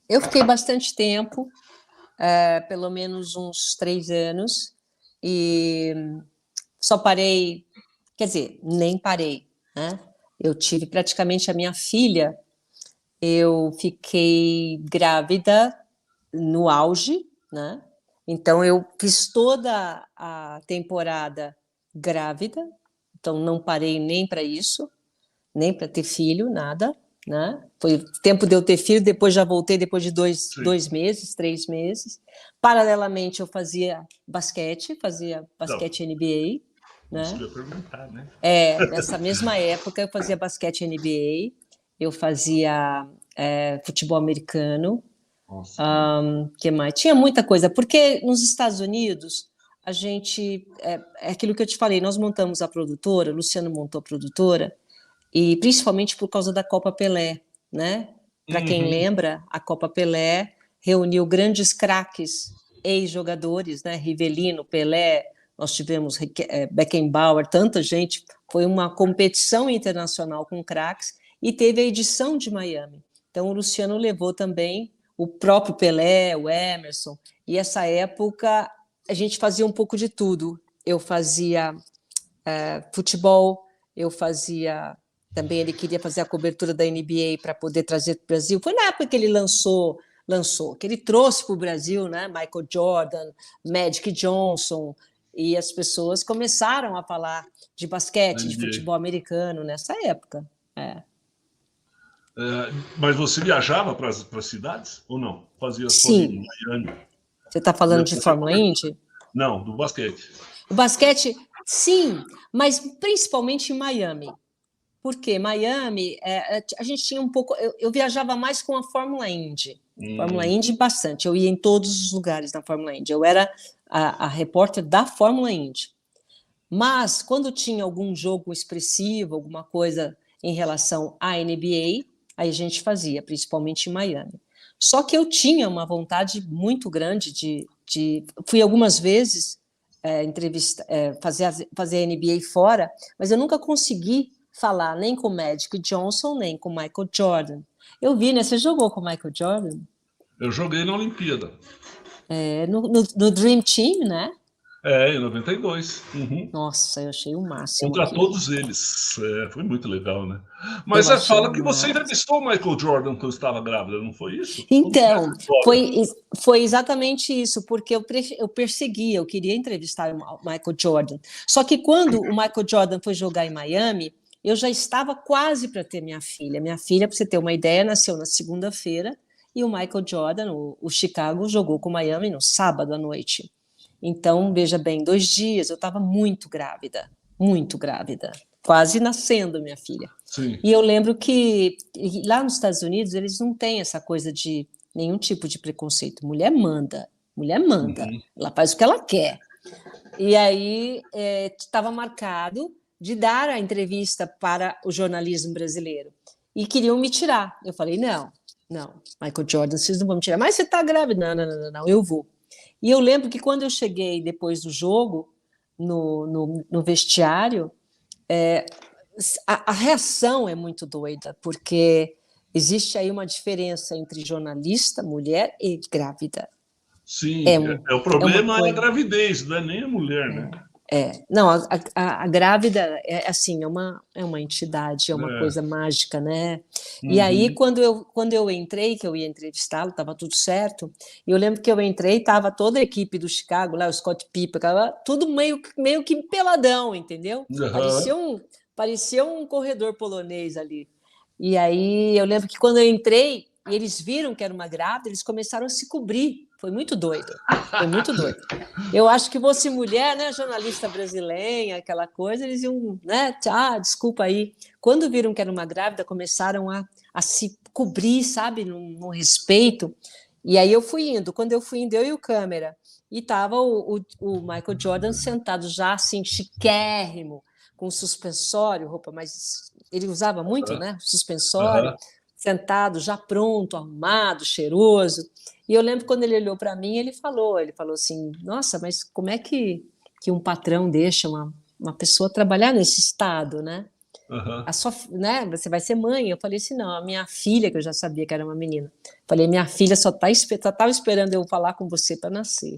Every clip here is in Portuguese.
Eu fiquei bastante tempo, pelo menos uns 3 anos, e só parei, quer dizer, nem parei, né? Eu tive praticamente a minha filha, eu fiquei grávida no auge, né? Então eu fiz toda a temporada grávida, então não parei nem para isso, nem para ter filho, nada, né? Foi tempo de eu ter filho, depois já voltei depois de Sim. 2 meses, 3 meses. Paralelamente eu fazia Então, basquete NBA, isso né? que eu ia perguntar, né? Nessa mesma época eu fazia basquete NBA, eu fazia futebol americano, Nossa, que legal. que mais? Tinha muita coisa, porque nos Estados Unidos a gente é aquilo que eu te falei, nós montamos a produtora, o Luciano montou a produtora, e principalmente por causa da Copa Pelé, né? Para quem Uhum. lembra, a Copa Pelé reuniu grandes craques, ex-jogadores, né? Rivelino, Pelé, nós tivemos Beckenbauer, tanta gente. Foi uma competição internacional com craques e teve a edição de Miami. Então o Luciano levou também o próprio Pelé, o Emerson, e essa época a gente fazia um pouco de tudo. Eu fazia futebol, eu fazia também, ele queria fazer a cobertura da NBA para poder trazer para o Brasil. Foi na época que ele lançou, que ele trouxe para o Brasil, né? Michael Jordan, Magic Johnson, e as pessoas começaram a falar de Na basquete, de NBA. futebol americano nessa época. É. Mas você viajava para as cidades ou não? Fazia só ali em Sim, Miami? você está falando Ia de fazer Fórmula cobertura? Indy? Não, do basquete. O basquete, sim, mas principalmente em Miami. Porque Miami, a gente tinha um pouco. Eu viajava mais com a Fórmula Indy. Fórmula Hum, Indy bastante. Eu ia em todos os lugares na Fórmula Indy. Eu era a repórter da Fórmula Indy. Mas quando tinha algum jogo expressivo, alguma coisa em relação à NBA, aí a gente fazia, principalmente em Miami. Só que eu tinha uma vontade muito grande fui algumas vezes fazer a NBA fora, mas eu nunca consegui falar nem com o Magic Johnson, nem com o Michael Jordan. Eu vi, né? Você jogou com o Michael Jordan? eu joguei na Olimpíada. No Dream Team, né? Em 92. Uhum. Nossa, eu achei o máximo Contra aquilo. todos eles. Foi muito legal, né? Mas Eu você achei fala o que você máximo. entrevistou o Michael Jordan quando estava grávida, não foi isso? Como que é essa Então, história? foi exatamente isso, porque eu perseguia, eu queria entrevistar o Michael Jordan. Só que quando o Michael Jordan foi jogar em Miami, eu já estava quase para ter minha filha. Minha filha, para você ter uma ideia, nasceu na segunda-feira e o Michael Jordan, o Chicago, jogou com o Miami no sábado à noite. Então, veja bem, 2 dias eu estava muito grávida, quase nascendo minha filha. Sim. E eu lembro que lá nos Estados Unidos eles não têm essa coisa de nenhum tipo de preconceito. Mulher manda, Uhum. ela faz o que ela quer. E aí estava marcado de dar a entrevista para o jornalismo brasileiro. E queriam me tirar. Eu falei, não, não, Michael Jordan, vocês não vão me tirar. Mas você está grávida? Não, não, não, não, eu vou. E eu lembro que quando eu cheguei depois do jogo, no vestiário, a reação é muito doida, porque existe aí uma diferença entre jornalista, mulher e grávida. Sim, É, um, o é uma problema é a coisa. gravidez, não é nem a mulher, né? Não, a grávida é assim, é uma entidade, é uma É. coisa mágica, né? E aí, Uhum. quando eu entrei, que eu ia entrevistá-lo, estava tudo certo, e eu lembro que eu entrei, estava toda a equipe do Chicago, lá, o Scott Pippen, tudo meio que peladão, entendeu? Aham. Parecia um corredor polonês ali. E aí, eu lembro que quando eu entrei, e eles viram que era uma grávida, eles começaram a se cobrir. Foi muito doido, foi muito doido. Eu acho que fosse mulher, né, jornalista brasileira, aquela coisa, eles iam, né, desculpa aí. Quando viram que era uma grávida, começaram a se cobrir, sabe, num respeito. E aí eu fui indo. Quando eu fui indo, eu e o câmera. E tava o Michael Jordan sentado já, assim, chiquérrimo, com suspensório, roupa, mas ele usava muito, né, suspensório, Aham. sentado, já pronto, arrumado, cheiroso. E eu lembro quando ele olhou para mim, ele falou assim, nossa, mas como é que um patrão deixa uma pessoa trabalhar nesse estado, né? Aham. Né, você vai ser mãe? Eu falei assim, não, a minha filha, que eu já sabia que era uma menina. Falei, minha filha só estava esperando eu falar com você para nascer.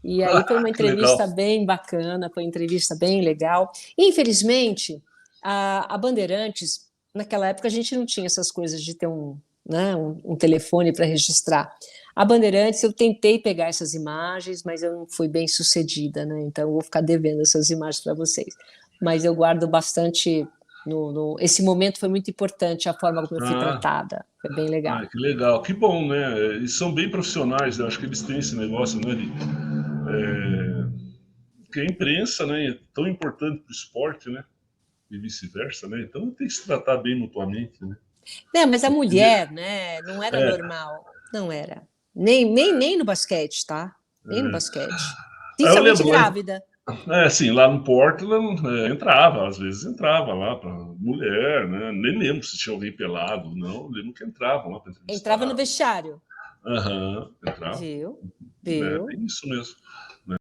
E aí foi uma Que legal. entrevista bem bacana, foi uma entrevista bem legal. Infelizmente, a Bandeirantes, naquela época a gente não tinha essas coisas de ter né, um telefone para registrar. A Bandeirantes, eu tentei pegar essas imagens, mas eu não fui bem sucedida, né? Então eu vou ficar devendo essas imagens para vocês. Mas eu guardo bastante. Esse momento foi muito importante, a forma como eu fui Ah, tratada. Foi bem legal. que legal. Que bom, né? Eles são bem profissionais, eu acho que eles têm esse negócio, né? Porque a imprensa, né, é tão importante para o esporte, né? E vice-versa, né? Então tem que se tratar bem mutuamente, né? Né, mas a Porque, mulher, né, não era é, normal, não era. Nem no basquete, tá? Nem no basquete. eu Principalmente lembro, grávida. assim, lá no Portland entrava, às vezes entrava lá para mulher, né? Nem lembro se tinha alguém pelado, não. Eu lembro que entravam lá para Entrava no entrevistar. vestiário. Aham, entrava. Viu? É, Viu? tem isso mesmo.